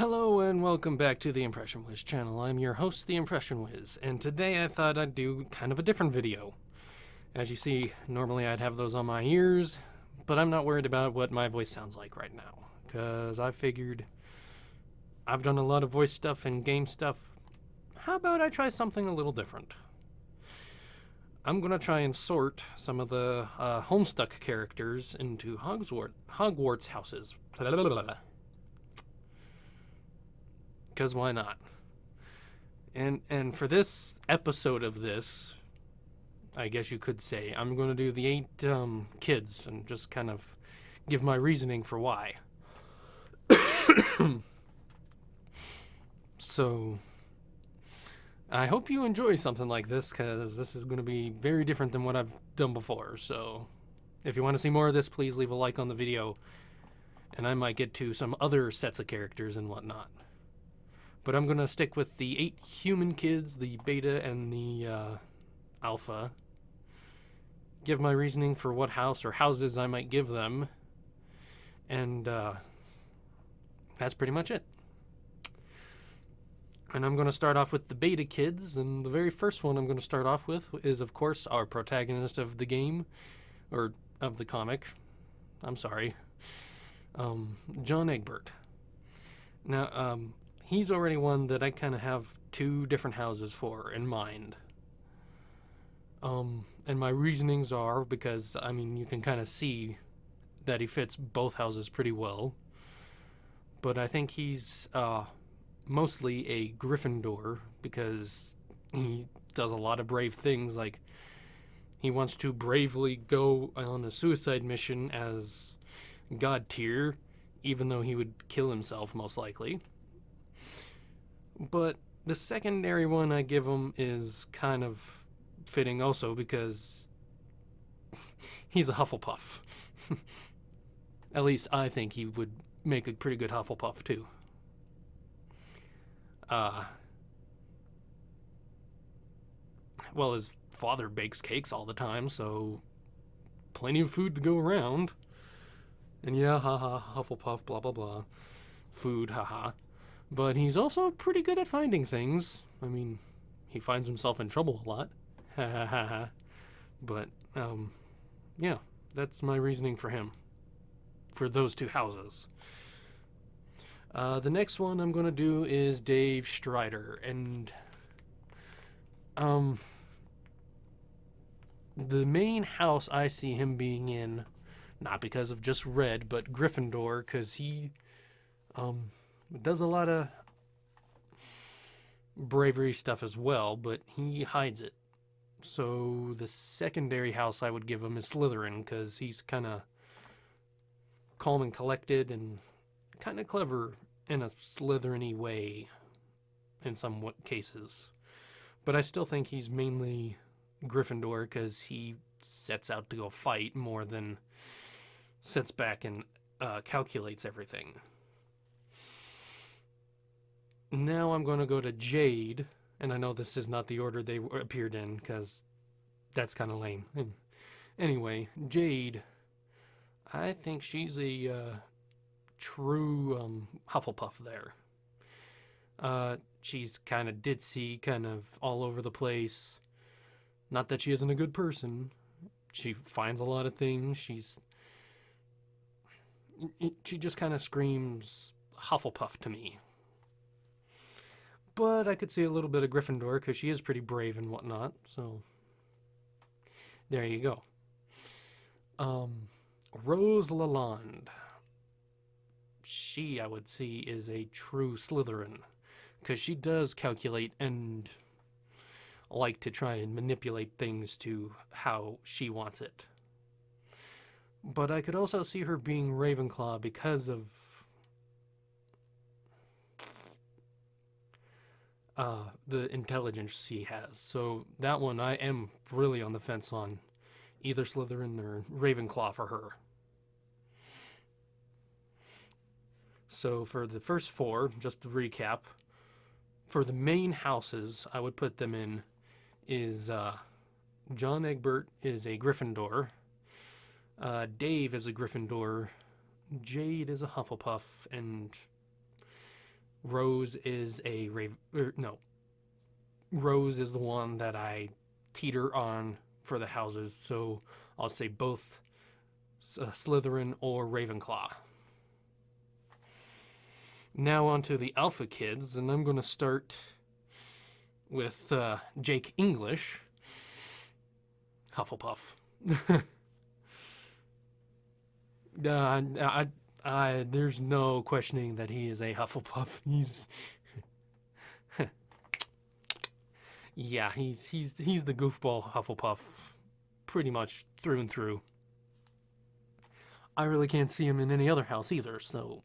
Hello and welcome back to the Impression Wiz channel. I'm your host, the Impression Wiz, and today I thought I'd do kind of a different video. As you see, normally I'd have those on my ears, but I'm not worried about what my voice sounds like right now, because I figured I've done a lot of voice stuff and game stuff. How about I try something a little different? I'm going to try and sort some of the Homestuck characters into Hogwarts houses. Because why not? And for this episode of this, I guess you could say, I'm going to do the 8 kids and just kind of give my reasoning for why. So, I hope you enjoy something like this, because this is going to be very different than what I've done before. So, if you want to see more of this, please leave a like on the video, and I might get to some other sets of characters and whatnot. But I'm going to stick with the 8 human kids, the beta and the alpha. Give my reasoning for what house or houses I might give them. And that's pretty much it. And I'm going to start off with the beta kids. And the very first one I'm going to start off with is, of course, our protagonist of the game. Or of the comic. I'm sorry. John Egbert. Now, he's already one that I kind of have 2 different houses for in mind. And my reasonings are because, I mean, you can kind of see that he fits both houses pretty well. But I think he's mostly a Gryffindor because he does a lot of brave things. Like, he wants to bravely go on a suicide mission as God tier, even though he would kill himself most likely. But the secondary one I give him is kind of fitting also because he's a Hufflepuff. At least I think he would make a pretty good Hufflepuff too. Well, his father bakes cakes all the time, so plenty of food to go around. And yeah, haha, Hufflepuff, blah blah blah. Food, haha. But he's also pretty good at finding things. I mean, he finds himself in trouble a lot. Ha ha ha ha. But, yeah, that's my reasoning for him. For those 2 houses. The next one I'm going to do is Dave Strider. And, the main house I see him being in, not because of just red, but Gryffindor, because he, does a lot of bravery stuff as well, but he hides it. So the secondary house I would give him is Slytherin, because he's kind of calm and collected and kind of clever in a Slytherin-y way in some cases. But I still think he's mainly Gryffindor because he sets out to go fight more than sits back and calculates everything. Now I'm going to go to Jade, and I know this is not the order they appeared in, because that's kind of lame. Anyway, Jade, I think she's a true Hufflepuff there. She's kind of ditzy, kind of all over the place. Not that she isn't a good person. She finds a lot of things. She just kind of screams Hufflepuff to me. But I could see a little bit of Gryffindor because she is pretty brave and whatnot. So there you go. Rose Lalonde. She, I would see, is a true Slytherin because she does calculate and like to try and manipulate things to how she wants it. But I could also see her being Ravenclaw because of the intelligence she has. So that one I am really on the fence on, either Slytherin or Ravenclaw for her. So for the first 4, just to recap, for the main houses I would put them in is John Egbert is a Gryffindor, Dave is a Gryffindor, Jade is a Hufflepuff, and Rose is no, Rose is the one that I teeter on for the houses, so I'll say both Slytherin or Ravenclaw. Now on to the Alpha Kids, and I'm going to start with Jake English, Hufflepuff. There's no questioning that he is a Hufflepuff. Yeah, he's the goofball Hufflepuff, pretty much through and through. I really can't see him in any other house either, so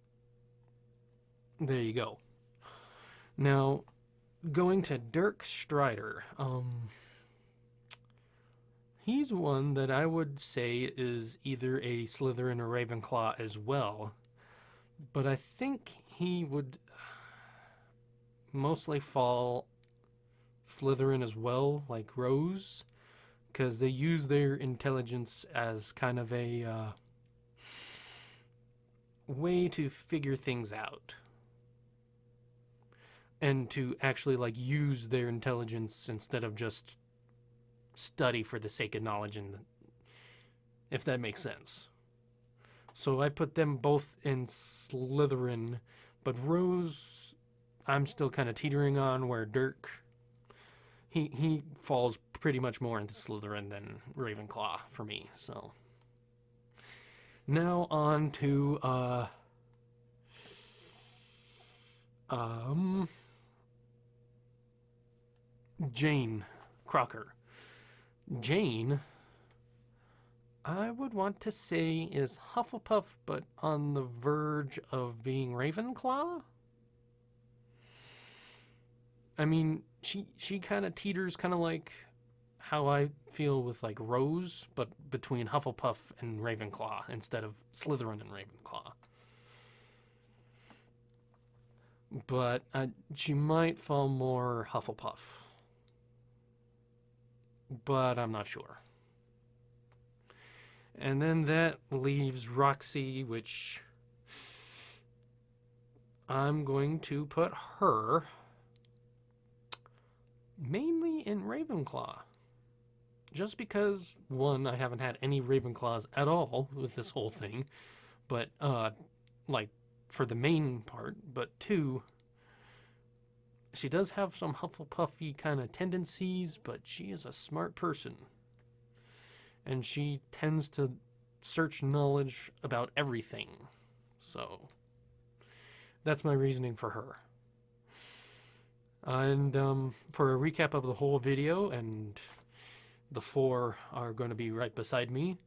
there you go. Now, going to Dirk Strider. He's one that I would say is either a Slytherin or Ravenclaw as well, but I think he would mostly fall Slytherin as well, like Rose, because they use their intelligence as kind of a way to figure things out and to actually like use their intelligence instead of just study for the sake of knowledge, and if that makes sense. So I put them both in Slytherin, but Rose I'm still kind of teetering on, where Dirk he falls pretty much more into Slytherin than Ravenclaw for me. So now on to Jane Crocker. Jane, I would want to say, is Hufflepuff, but on the verge of being Ravenclaw. I mean, she kind of teeters, kind of like how I feel with like Rose, but between Hufflepuff and Ravenclaw instead of Slytherin and Ravenclaw. But she might fall more Hufflepuff, but I'm not sure. And then that leaves Roxy, which I'm going to put her mainly in Ravenclaw. Just because, one, I haven't had any Ravenclaws at all with this whole thing, but, like, for the main part, but two, she does have some Hufflepuffy kind of tendencies, but she is a smart person. And she tends to search knowledge about everything. So, that's my reasoning for her. And for a recap of the whole video, and the four are going to be right beside me.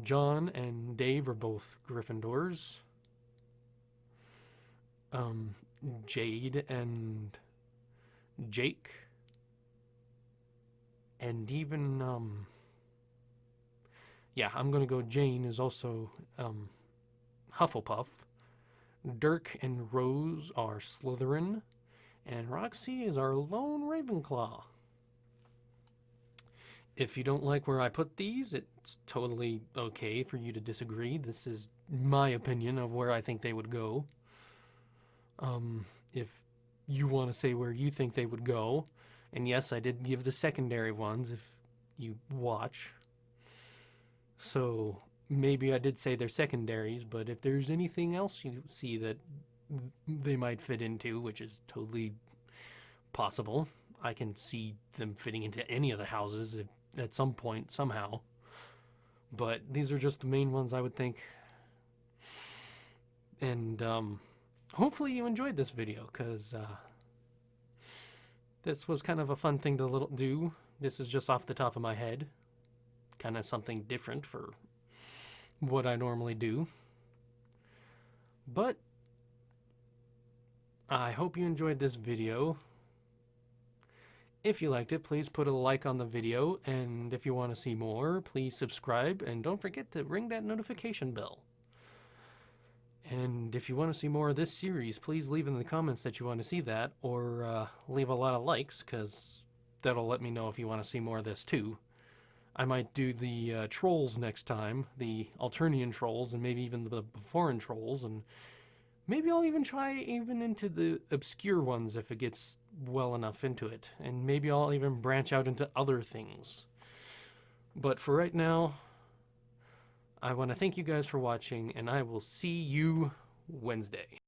John and Dave are both Gryffindors. Jade and Jake, and even I'm gonna go Jane is also Hufflepuff. Dirk and Rose are Slytherin, and Roxy is our lone Ravenclaw. If you don't like where I put these, it's totally okay for you to disagree. This is my opinion of where I think they would go. If you want to say where you think they would go, and yes, I did give the secondary ones if you watch. So maybe I did say they're secondaries, but if there's anything else you see that they might fit into, which is totally possible, I can see them fitting into any of the houses at some point, somehow. But these are just the main ones I would think. And, hopefully you enjoyed this video, because this was kind of a fun thing to do. This is just off the top of my head. Kind of something different for what I normally do. But I hope you enjoyed this video. If you liked it, please put a like on the video, and if you want to see more, please subscribe, and don't forget to ring that notification bell. And if you want to see more of this series, please leave in the comments that you want to see that, or leave a lot of likes, because that'll let me know if you want to see more of this too. I might do the trolls next time, the Alternian trolls, and maybe even the Beforean trolls, and Maybe I'll even try even into the obscure ones if it gets well enough into it. And maybe I'll even branch out into other things. But for right now, I want to thank you guys for watching, and I will see you Wednesday.